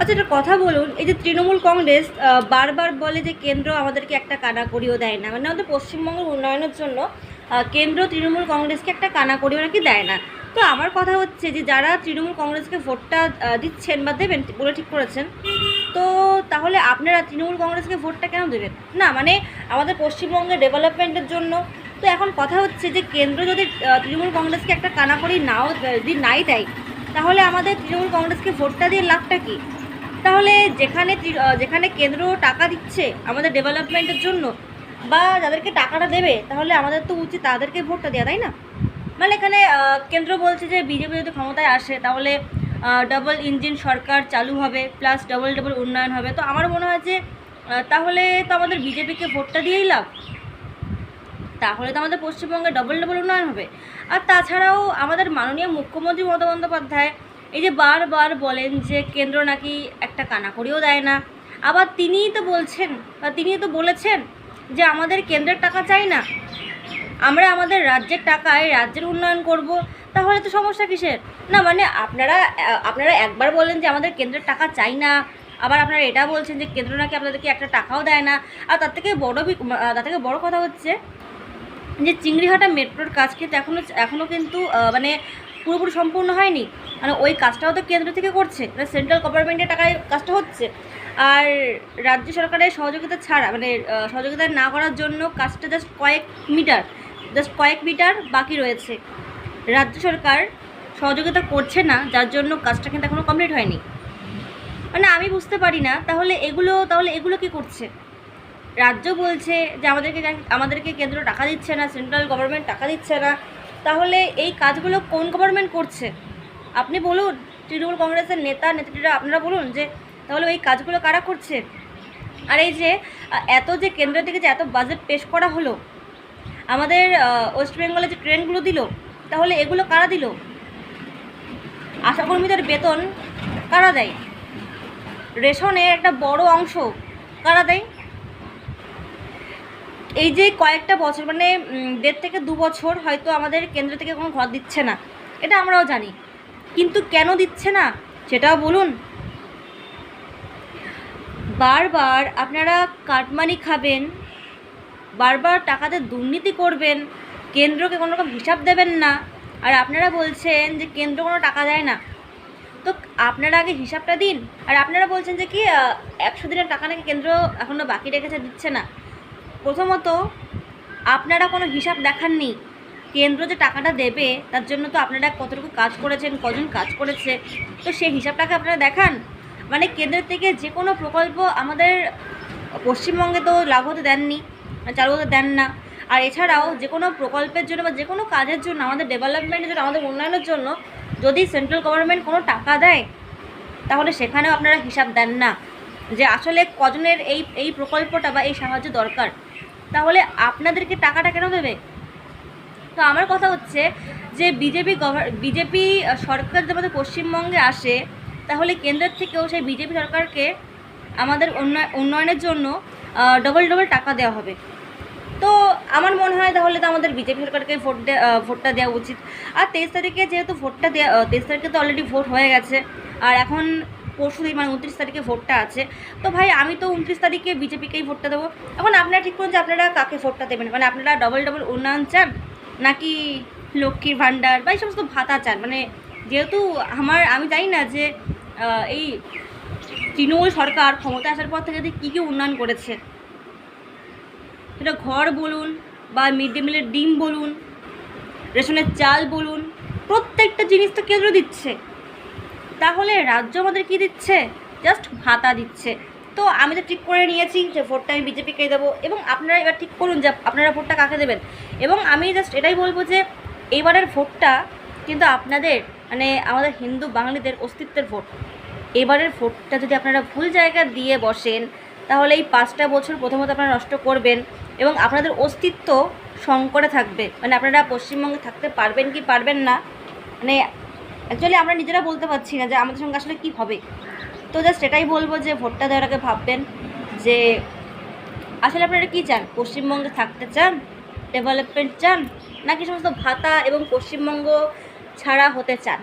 আচ্ছা একটা কথা বলুন, এই যে তৃণমূল কংগ্রেস বারবার বলে যে কেন্দ্র আমাদেরকে একটা কানাকড়িও দেয় না, মানে আমাদের পশ্চিমবঙ্গের উন্নয়নের জন্য কেন্দ্র তৃণমূল কংগ্রেসকে একটা কানাকড়িও নাকি দেয় না। তো আমার কথা হচ্ছে যে যারা তৃণমূল কংগ্রেসকে ভোটটা দিচ্ছেন বা দেবেন বলে ঠিক করেছেন, তো তাহলে আপনারা তৃণমূল কংগ্রেসকে ভোটটা কেন দেবেন না? মানে আমাদের পশ্চিমবঙ্গের ডেভেলপমেন্টের জন্য। তো এখন কথা হচ্ছে যে কেন্দ্র যদি তৃণমূল কংগ্রেসকে একটা কানাকড়ি নাই দেয়, তাহলে আমাদের তৃণমূল কংগ্রেসকে ভোটটা দিয়ে লাভটা কী? তাহলে যেখানে কেন্দ্র টাকা দিচ্ছে আমাদের ডেভেলপমেন্টের জন্য বা যাদেরকে টাকাটা দেবে, তাহলে আমাদের তো উচিত তাদেরকে ভোটটা দেওয়া, তাই না? মানে এখানে কেন্দ্র বলছে যে বিজেপি যদি ক্ষমতায় আসে তাহলে ডাবল ইঞ্জিন সরকার চালু হবে, প্লাস ডবল ডবল উন্নয়ন হবে। তো আমার মনে হয় যে তাহলে তো আমাদের বিজেপিকে ভোটটা দিয়েই লাভ, তাহলে তো আমাদের পশ্চিমবঙ্গে ডবল ডবল উন্নয়ন হবে। আর তাছাড়াও আমাদের মাননীয় মুখ্যমন্ত্রী মমতা বন্দ্যোপাধ্যায় এই যে বারবার বলেন যে কেন্দ্র নাকি একটা কানাকড়িও দেয় না, আবার তিনিই তো বলেছেন যে আমাদের কেন্দ্রের টাকা চাই না, আমরা আমাদের রাজ্যের টাকায় রাজ্যের উন্নয়ন করব। তাহলে তো সমস্যা কিসের? না মানে আপনারা একবার বলেন যে আমাদের কেন্দ্রের টাকা চাই না, আবার আপনারা এটা বলছেন যে কেন্দ্র নাকি আপনাদেরকে একটা টাকাও দেয় না। আর তার থেকে বড় কথা হচ্ছে যে চিংড়িহাটা মেট্রোর কাজ কিন্তু এখনও কিন্তু মানে পুরোপুরি সম্পূর্ণ হয়নি। মানে ওই কাজটাও তো কেন্দ্র থেকে করছে, মানে সেন্ট্রাল গভর্নমেন্টের টাকায় কাজটা হচ্ছে। আর রাজ্য সরকারের সহযোগিতা ছাড়া, মানে সহযোগিতা না করার জন্য কাজটা জাস্ট কয়েক মিটার বাকি রয়েছে। রাজ্য সরকার সহযোগিতা করছে না, যার জন্য কাজটা কিন্তু এখনও কমপ্লিট হয়নি। মানে আমি বুঝতে পারি না তাহলে এগুলো কি করছে? রাজ্য বলছে যে আমাদেরকে কেন্দ্র টাকা দিচ্ছে না, সেন্ট্রাল গভর্নমেন্ট টাকা দিচ্ছে না, তাহলে এই কাজগুলো কোন গভর্নমেন্ট করছে? আপনি বলুন, তৃণমূল কংগ্রেসের নেত্রীরা আপনারা বলুন যে তাহলে ওই কাজগুলো কারা করছে? আর এই যে যে কেন্দ্রের দিকে যে এত বাজেট পেশ করা হলো, আমাদের ওয়েস্ট বেঙ্গলে যে ট্রেনগুলো দিল, তাহলে এগুলো কারা দিল? আশাকর্মীদের বেতন কারা দেয়? রেশনের একটা বড় অংশ কারা দেয়? এই যে কয়েকটা বছর, মানে 1.5 থেকে 2 বছর হয়তো আমাদের কেন্দ্র থেকে কোনো ঘর দিচ্ছে না, এটা আমরাও জানি, কিন্তু কেন দিচ্ছে না সেটাও বলুন। বারবার আপনারা কাটমানি খাবেন, বারবার টাকাতে দুর্নীতি করবেন, কেন্দ্রকে কোনো রকম হিসাব দেবেন না, আর আপনারা বলছেন যে কেন্দ্র কোনো টাকা দেয় না। তো আপনারা আগে হিসাবটা দিন। আর আপনারা বলছেন যে কি 100 দিনের টাকা নাকি কেন্দ্র এখনও বাকি রেখেছে, দিচ্ছে না। প্রথমত আপনারা কোনো হিসাব দেখাননি, কেন্দ্র যে টাকাটা দেবে তার জন্য তো আপনারা কতটুকু কাজ করেছেন, কজন কাজ করেছে, তো সেই হিসাবটাকে আপনারা দেখান। মানে কেন্দ্রের থেকে যে কোনো প্রকল্প আমাদের পশ্চিমবঙ্গে তো লাগু হতে দেননি, চালু হতে দেন না। আর এছাড়াও যে কোনো প্রকল্পের জন্য বা যে কোনো কাজের জন্য, আমাদের ডেভেলপমেন্টের জন্য, আমাদের উন্নয়নের জন্য যদি সেন্ট্রাল গভর্নমেন্ট কোনো টাকা দেয়, তাহলে সেখানেও আপনারা হিসাব দেন না যে আসলে কজনের এই প্রকল্পটা বা এই সাহায্য দরকার, তাহলে আপনাদেরকে টাকাটা কেন দেবে? তো আমার কথা হচ্ছে যে বিজেপি সরকার যদি আমাদের পশ্চিমবঙ্গে আসে, তাহলে কেন্দ্রের থেকেও সেই বিজেপি সরকারকে আমাদের উন্নয়নের জন্য ডবল টাকা দেওয়া হবে। তো আমার মনে হয় তাহলে তো আমাদের বিজেপি সরকারকে ভোটটা দেওয়া উচিত। আর 23 তারিখে যেহেতু 23 তারিখে তো অলরেডি ভোট হয়ে গেছে, আর এখন পরশুদিন মানে 29 তারিখে ভোটটা আছে। তো ভাই আমি তো 29 তারিখে বিজেপিকেই ভোটটা দেবো। এখন আপনারা ঠিক করুন যে আপনারা কাকে ভোটটা দেবেন। মানে আপনারা ডবল উন্নয়ন চান, নাকি লক্ষ্মীর ভাণ্ডার বা এই সমস্ত ভাতা চান? মানে যেহেতু আমি জানি না যে এই তৃণমূল সরকার ক্ষমতা আসার পর থেকে কী কী উন্নয়ন করেছে, সেটা ঘর বলুন বা মিড ডে মিলের ডিম বলুন, রেশনের চাল বলুন, প্রত্যেকটা জিনিস তো কেন্দ্র দিচ্ছে, তাহলে রাজ্য আমাদের কি দিচ্ছে? জাস্ট ভাতা দিচ্ছে। তো আমি তো ঠিক করে নিয়েছি যে ভোটটা আমি বিজেপিকে দেবো, এবং আপনারা এবার ঠিক করুন যে আপনারা ভোটটা কাকে দেবেন। এবং আমি জাস্ট এটাই বলবো যে এবারের ভোটটা কিন্তু আপনাদের, মানে আমাদের হিন্দু বাঙালিদের অস্তিত্বের ভোট। এবারের ভোটটা যদি আপনারা ভুল জায়গা দিয়ে বসেন, তাহলে এই 5টা বছর প্রথমত আপনারা নষ্ট করবেন এবং আপনাদের অস্তিত্ব সংকটে থাকবে। মানে আপনারা পশ্চিমবঙ্গে থাকতে পারবেন কি পারবেন না, মানে অ্যাকচুয়ালি আমরা নিজেরা বলতে পারছি না যে আমাদের সঙ্গে আসলে কী হবে। তো জাস্ট এটাই বলবো যে ভোটটা দেওয়ার আগে ভাববেন যে আসলে আপনারা কী চান, পশ্চিমবঙ্গে থাকতে চান, ডেভেলপমেন্ট চান, নাকি সমস্ত ভাতা এবং পশ্চিমবঙ্গ ছাড়া হতে চান।